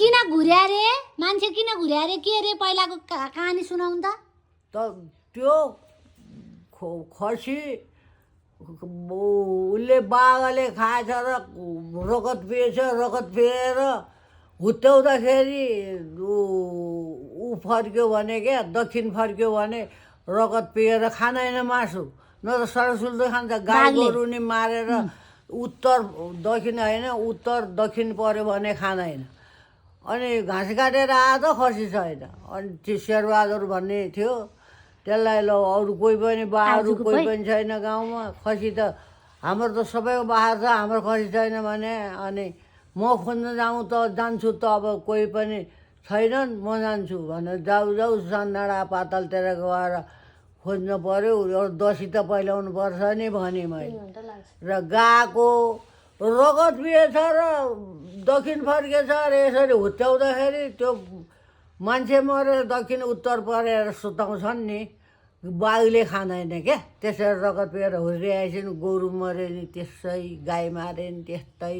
किन घुर्या रे मान्छे किन घुर्या रे के रे पहिलाको कहानी सुनाउँ त त्यो खसी उसले बाघले खाएछ र रगत पिएछ रगत पिएर हुत्याउँदाखेरि ऊ फर्क्यो भने क्या दक्षिण फर्क्यो भने रगत पिएर खाँदैन मासु न त सरसुल्दो खान्छ गाई गोरु नि मारेर उत्तर दक्षिण होइन उत्तर दक्षिण पऱ्यो भने खाँदैन अनि घाँस काटेर आएर त खसी छैन अनि त्यो शेरबहादुर भन्ने थियो त्यसलाई ल अरू कोही पनि बाहरू कोही पनि छैन गाउँमा खसी त हाम्रो त सबैको बाहार छ हाम्रो खसी छैन भने अनि म खोज्न जान्छु त अब कोही पनि छैनन् म जान्छु भनेर जाऊ सन्डाडा पातलतिर गएर खोज्नु पऱ्यो एउटा दसी त पहिलाउनु पर्छ नि भने मैले र गएको रगत पिएछ र दक्षिण फर्केछ र यसरी हुत्याउँदाखेरि त्यो मान्छे मरेर दक्षिण उत्तर परेर सुताउँछन् नि बाघले खाँदैन क्या त्यसरी रगत पिएर हुर्याएछन् गोरु मऱ्यो नि त्यसै गाई मारे नि त्यस्तै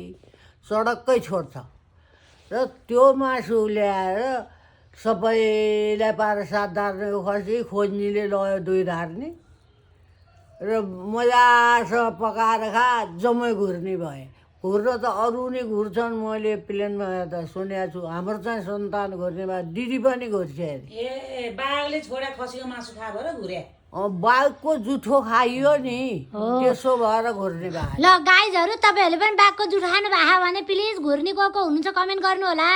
सडककै छोड्छ र त्यो मासु ल्याएर सबैलाई पारेर 7 धार्नेको खसी खोज्नीले लग्यो 2 धार्ने र मजासँग पकाएर खा जम्मै घुर्ने भए घुर्न त अरू नि घुर्छन् मैले प्लेनमा त सुनेको छु हाम्रो चाहिँ सन्तान घुर्ने भए दिदी पनि घुर्छ अरे ए बाघले छोडा खसीको मासु खा भएर घुर्या बाघको जुठो खाइयो नि त्यसो भएर घुर्ने भए ल गाइजहरू तपाईहरुले पनि बाघको जुठो खानु भएको भने प्लिज घुर्नी को हुनुहुन्छ कमेन्ट गर्नु होला।